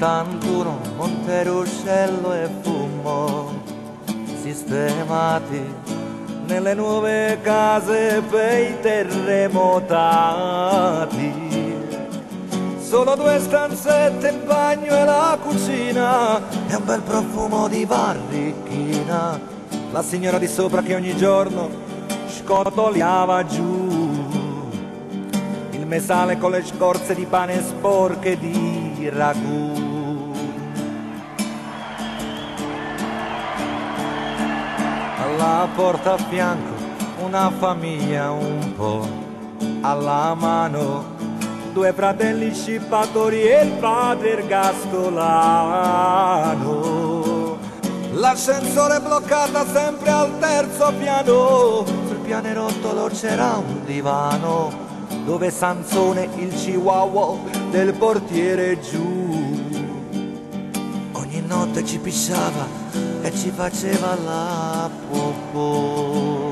81 Monteruscello e fumo sistemati nelle nuove case per i terremotati. Solo 2 stanzette, il bagno e la cucina e un bel profumo di barricchina. La signora di sopra che ogni giorno scotoliava giù il mesale con le scorze di pane sporche di ragù. Alla porta a fianco una famiglia un po' alla mano, 2 fratelli scippatori e il padre ergastolano. L'ascensore bloccata sempre al 3° piano, sul pianerottolo c'era un divano dove Sansone, il chihuahua del portiere giù, ogni notte ci pisciava e ci faceva la popò.